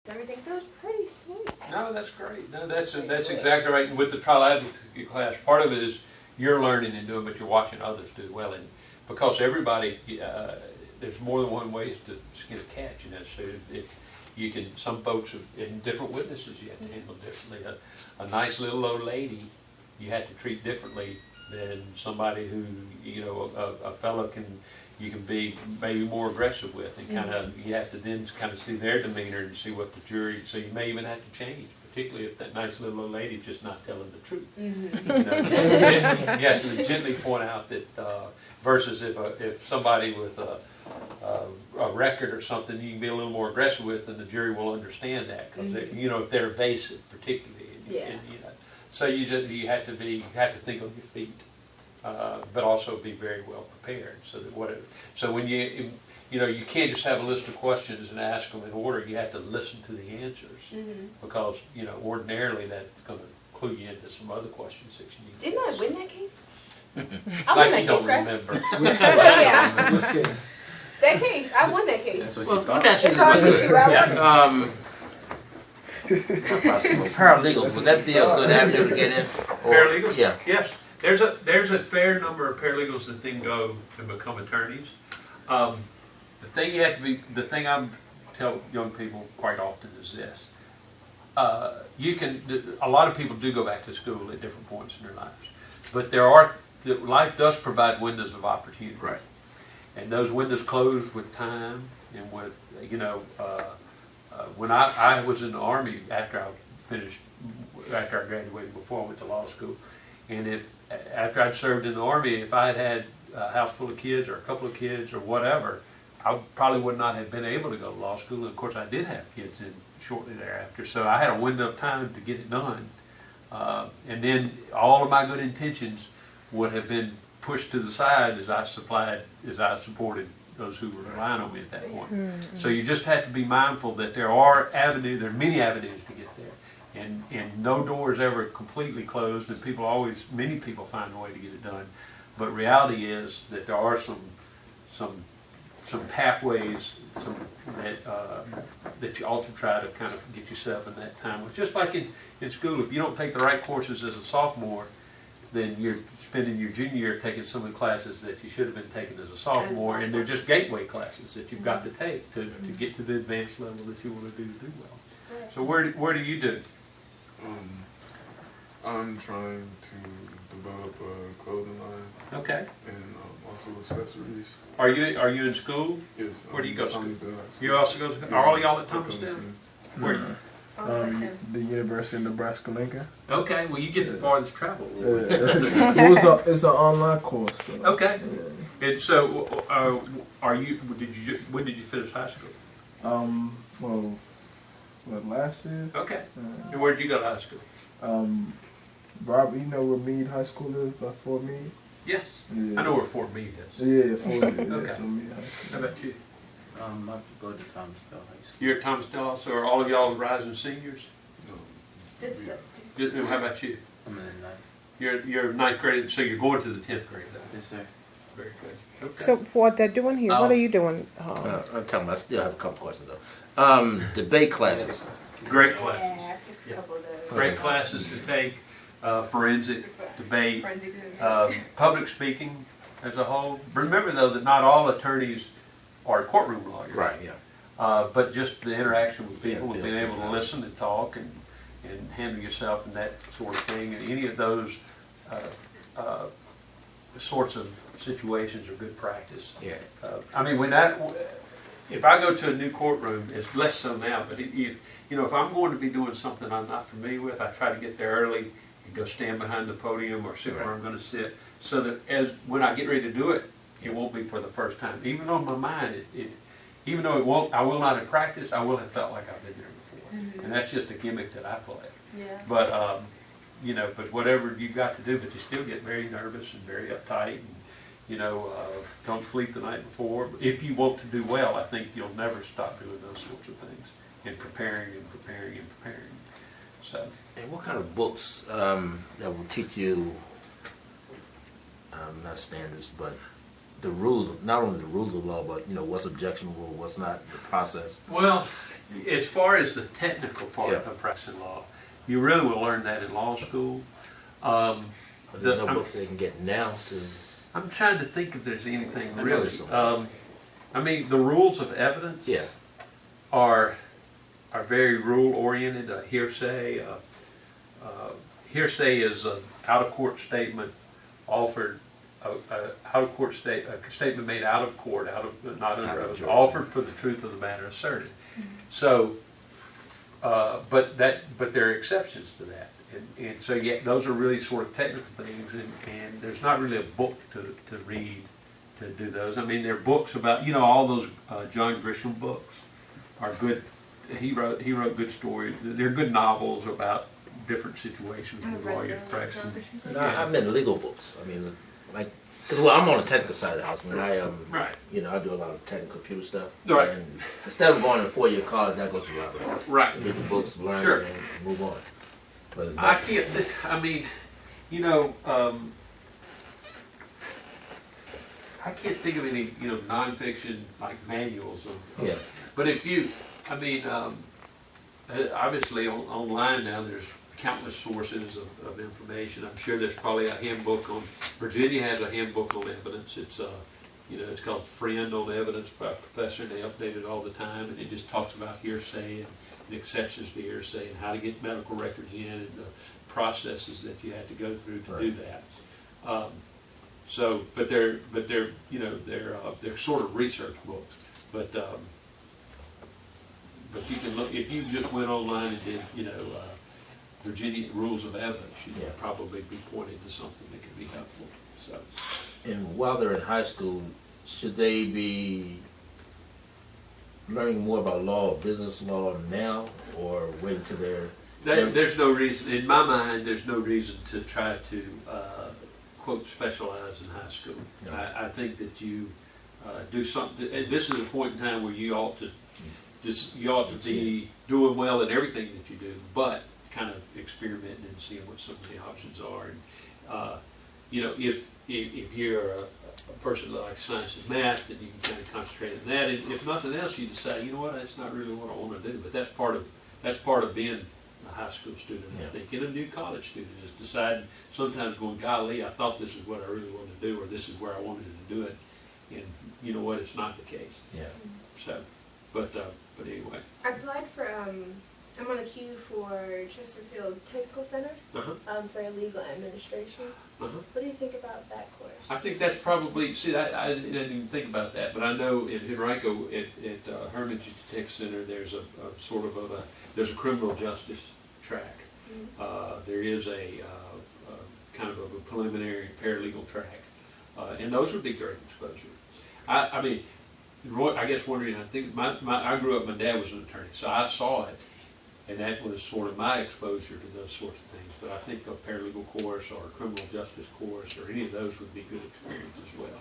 everything. So it's pretty sweet. No, that's great. No, that's exactly right. And with the trial advocacy class, part of it is you're learning and doing, but you're watching others do well. And because everybody, there's more than one way to skin a cat, you know. So you can, some folks in different witnesses you have to handle differently. A nice little old lady you have to treat differently than somebody who, you know, a fellow you can be maybe more aggressive with, and kind of you have to then kind of see their demeanor and see what the jury. So you may even have to change, particularly if that nice little old lady's just not telling the truth. You know, you have to gently point out that versus if somebody with a record or something, you can be a little more aggressive with, and the jury will understand that because you know, if they're evasive, particularly. And, you know, so you have to think on your feet. But also be very well prepared, so that so when you know, you can't just have a list of questions and ask them in order. You have to listen to the answers because, you know, ordinarily that's going to clue you into some other questions that you need. Didn't I win that case? I won that case, right? Remember. Which case? That case, I won that case. That's what she thought. It's all you, Paralegals, would that be a good avenue to get in? Paralegals? Yeah. Yes. There's a fair number of paralegals that then go and become attorneys. The thing I tell young people quite often is this: a lot of people do go back to school at different points in their lives, but life does provide windows of opportunity. Right. And those windows close with time and with, you know, when I was in the Army after I graduated, before I went to law school, and after I'd served in the Army, if I had a house full of kids or a couple of kids or whatever, I probably would not have been able to go to law school. And of course, I did have kids in shortly thereafter, so I had a window of time to get it done. And then all of my good intentions would have been pushed to the side as I supported those who were relying on me at that point. So you just have to be mindful that there are many avenues to get there. And no door is ever completely closed, and many people find a way to get it done. But reality is that there are some pathways that you ought to try to kind of get yourself in that time. Just like in school, if you don't take the right courses as a sophomore, then you're spending your junior year taking some of the classes that you should have been taking as a sophomore, and they're just gateway classes that you've got to take to get to the advanced level that you want to do well. So where do you do? I'm trying to develop a clothing line. Okay. And also accessories. Are you in school? Yes. Where do you go to school? School. You also go to school? Are all y'all at Thomasdale? Where? The University of Nebraska-Lincoln. Okay, well you get the farthest travel. It's an online course. So, okay. Yeah. And so, when did you finish high school? Last year. Okay. And where did you go to high school? Rob, you know where Meade High School is, by Fort Meade? Yes. Yeah. I know where Fort Meade is. Yeah, Fort Meade. Okay. So Meade High School. How about you? I go to Thomasdale High School. You're at Thomasdale also. Are all of y'all rising seniors? No. Just Dusty. How about you? I'm in the 9th. You're 9th grade, so you're going to the 10th grade though. Yes, sir. Very good. Okay. So what they're doing here, what are you doing? I'm telling you, I still have a couple questions though. Debate classes. Great classes. Yeah, I took a couple of those. Great classes to take. Forensic, debate, public speaking as a whole. Remember though that not all attorneys are courtroom lawyers. Right, yeah. But just the interaction with people and being able to listen and talk and handle yourself and that sort of thing, and any of those sorts of situations are good practice. Yeah. I mean, if I go to a new courtroom, it's less so now, but if I'm going to be doing something I'm not familiar with, I try to get there early and go stand behind the podium or sit where I'm going to sit, so that when I get ready to do it, it won't be for the first time. Even though in my mind, even though I will not have practiced, I will have felt like I've been there before. And that's just a gimmick that I play. Yeah. But but whatever you've got to do, but you still get very nervous and very uptight, and don't sleep the night before. If you want to do well, I think you'll never stop doing those sorts of things and preparing and preparing and preparing. So. And what kind of books that will teach you, not standards, but the rules, not only the rules of law, but what's objectionable, what's not, the process. Well, as far as the technical part Yeah. of practicing law, you really will learn that in law school. But there's no books they can get now to. I'm trying to think if there's anything I know really. there's some. I mean, the rules of evidence Yeah. are very rule oriented. Hearsay. Hearsay is an out of court statement offered. A statement made out of court, not under oath, offered for the truth of the matter asserted. So, but there are exceptions to that, and so those are really sort of technical things, and there's not really a book to read to do those. I mean, there are books about all those John Grisham books are good. He wrote good stories. They're good novels about different situations with lawyers practicing. No, I meant legal books. I mean, like, well, I'm on the technical side of the house. I mean, Right. I do a lot of technical computer stuff. Right. And instead of going to 4-year college, I go to library. Right. Get the books, learn, Sure. and move on. But it's I not, can't think, I mean, I can't think of any, nonfiction like manuals of, Yeah. but if you, I mean, obviously online now there's countless sources of information. I'm sure there's probably a handbook on, Virginia has a handbook on evidence. It's it's called Friend on Evidence by a professor, and they update it all the time, and it just talks about hearsay and exceptions to hearsay and how to get medical records in and the processes that you have to go through to do that. But they're sort of research books. But you can look, if you just went online and did Virginia Rules of Evidence, you'd probably be pointed to something that could be helpful. So. and while they're in high school, should they be learning more about law or business law now, or wait until they're... There's no reason, in my mind, there's no reason to try to, quote, specialize in high school. No. I think that you do something, and this is a point in time where you ought to be doing well in everything that you do, but kind of experimenting and seeing what some of the options are. And, if you're a person that likes science and math, then you can kind of concentrate on that. And if nothing else, you decide, you know what, that's not really what I want to do. But that's part of being a high school student, I think. And a new college student is deciding, sometimes going, golly, I thought this is what I really wanted to do, or this is where I wanted to do it. And you know what, it's not the case. Yeah. So, but anyway. I applied for, I'm on a queue for Chesterfield Technical Center for legal administration. What do you think about that course? I think that's probably, I didn't even think about that, but I know in Henrico at Hermitage Tech Center, there's there's a criminal justice track. There is a kind of a preliminary paralegal track, and those would be great exposure. I mean, I guess wondering, I think I grew up, my dad was an attorney, so I saw it, and that was sort of my exposure to those sorts of things. But I think a paralegal course or a criminal justice course or any of those would be good experience as well.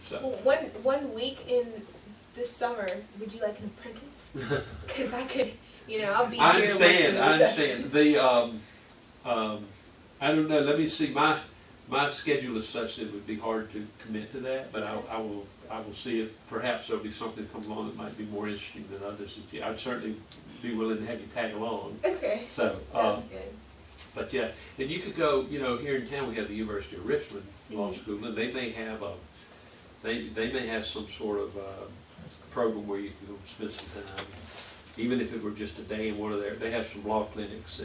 So. Well, one week in this summer, would you like an apprentice? Because I could, I'll be here. I understand. I don't know. Let me see. My schedule is such that it would be hard to commit to that, but I will see if perhaps there'll be something come along that might be more interesting than others. I'd certainly be willing to have you tag along. Okay. So, sounds good. But yeah, and you could go. Here in town we have the University of Richmond Law School, and they may have some sort of program where you can go spend some time, even if it were just a day in one of they have some law clinics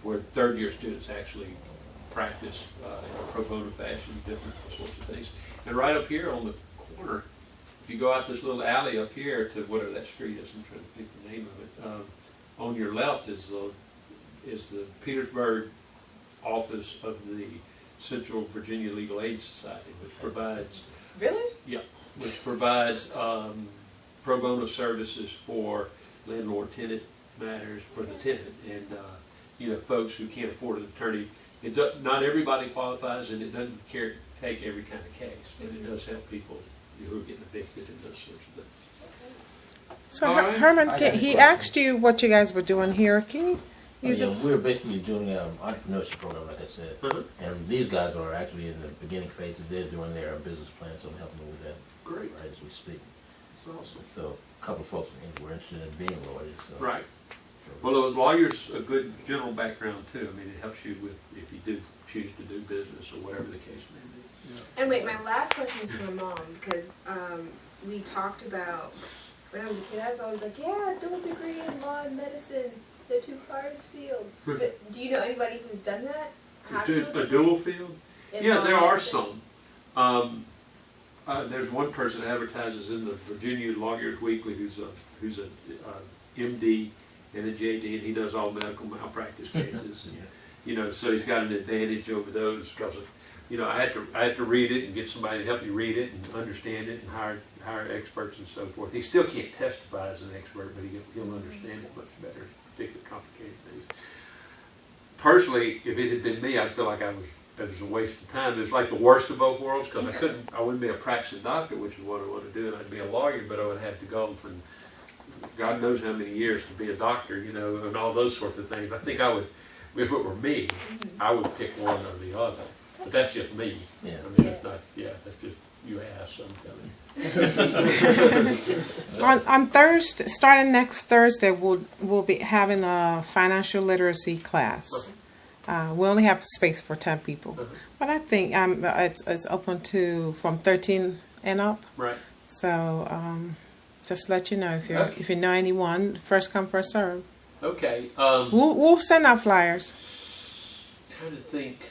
where third-year students actually practice in a pro bono fashion, different sorts of things. And right up here on the corner, if you go out this little alley up here to whatever that street is, I'm trying to think the name of it, on your left is the Petersburg office of the Central Virginia Legal Aid Society, which provides... Really? Yeah, which provides pro bono services for landlord-tenant matters for the tenant, and folks who can't afford an attorney. Not everybody qualifies, and it doesn't take every kind of case, but it does help people who are getting evicted and those sorts of things. So All right. Herman, he asked you what you guys were doing here. Can you Use it. We're basically doing an entrepreneurship program, like I said. And these guys are actually in the beginning phases. They're doing their business plan, so I'm helping them with that. Great. Right as we speak. That's awesome. So a couple of folks were interested in being lawyers. So. Right. Well, a lawyer's a good general background too. I mean, it helps you with if you do choose to do business or whatever the case may be. And wait, my last question is for my mom, because we talked about, when I was a kid, I was always like, yeah, dual degree in law and medicine, the two hardest fields. But do you know anybody who's done that? A dual field? Yeah, there are some. There's one person that advertises in the Virginia Lawyers Weekly who's a MD and a JD, and he does all medical malpractice cases. And, you know, so he's got an advantage over those because of, you know, I had to read it and get somebody to help me read it and understand it and hire experts and so forth. He still can't testify as an expert, but he'll understand it much better, particularly complicated things. Personally, if it had been me, I'd feel like it was a waste of time. It was like the worst of both worlds because I wouldn't be a practicing doctor, which is what I want to do, and I'd be a lawyer, but I would have to go for God knows how many years to be a doctor, you know, and all those sorts of things. I think I would, if it were me, I would pick one or the other. But that's just me. Yeah. I mean, that's not, that's just you ask. On Thursday, starting next Thursday, we'll be having a financial literacy class. We only have space for 10 people, but I think it's open to from 13 and up. Right. So just let you know if you know anyone, first come, first serve. Okay. We'll send out flyers. Trying to think.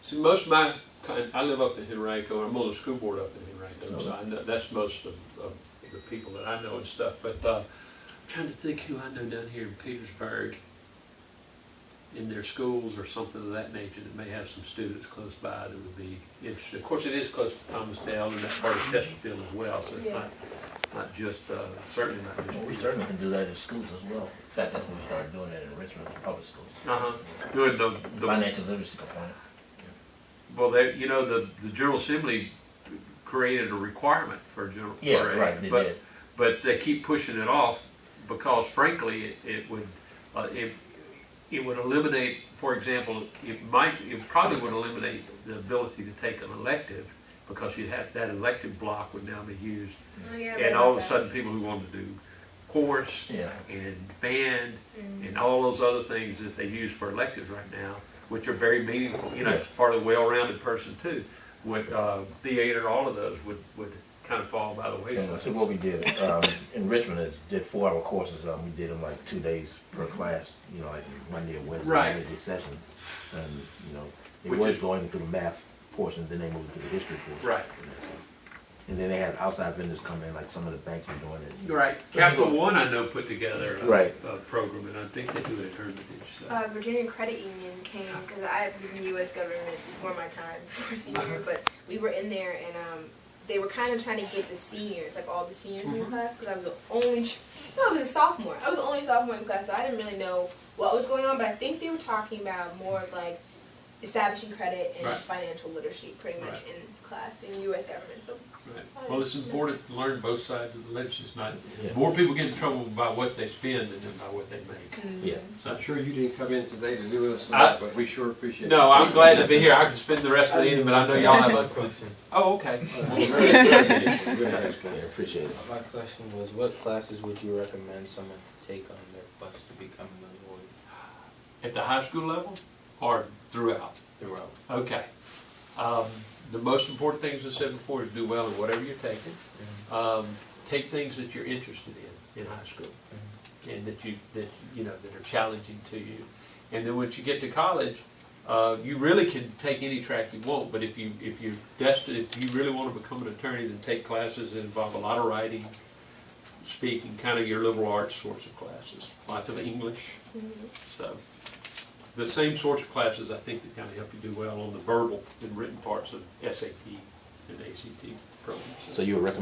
See, most of my, I live up in Henrico, and I'm on the school board up in Henrico, so I know that's most of the people that I know and stuff. But I'm trying to think who I know down here in Petersburg in their schools or something of that nature that may have some students close by that would be interested. Of course, it is close to Thomasdale and that part of Chesterfield as well, so it's not just, certainly not just. We certainly can do that in schools as well. In fact, that's when we started doing it in Richmond, public schools. Doing the financial literacy component. Well, you know, the General Assembly created a requirement for general. Right. They did. But they keep pushing it off because, frankly, it would eliminate. For example, it probably would eliminate the ability to take an elective because you'd have that elective block would now be used, and all of a sudden people who want to do chorus and band and all those other things that they use for electives right now, which are very meaningful. You know, it's part of the well-rounded person too. Would theater, all of those would kind of fall by the wayside. So what we did in Richmond is did 4-hour courses. We did them like 2 days per class. You know, like Monday and Wednesday, Wednesday session, and you know, it was going into the math portion. Then they moved to the history portion. Right. And then they had outside vendors come in, like some of the banks were doing it. Right. Capital One, I know, put together a program, and I think they do it at Hermitage. So. Virginia Credit Union came, because I was in the U.S. government before my time, before senior, but we were in there, and they were kind of trying to get the seniors, like all the seniors in the class, because I was the only, I was a sophomore. I was the only sophomore in the class, so I didn't really know what was going on, but I think they were talking about more of like establishing credit and financial literacy pretty much in class in U.S. government. So. Right. Well, it's important to learn both sides of the ledger. It's not more people get in trouble by what they spend than by what they make. So I'm sure you didn't come in today to do with us tonight, but we sure appreciate it. No, I'm glad to be here. I can spend the rest of the evening, but I know y'all have a question. Oh, okay. Appreciate it. My question was, what classes would you recommend someone take on their quest to become a lawyer? At the high school level or throughout? Throughout. Okay. The most important thing, as I said before, is do well in whatever you're taking. Take things that you're interested in high school, and that are challenging to you. And then once you get to college, you really can take any track you want. But if you really want to become an attorney, then take classes that involve a lot of writing, speaking, kind of your liberal arts sorts of classes, lots of English. So. The same sorts of classes I think that kind of help you do well on the verbal and written parts of SAT and ACT programs. So you would recommend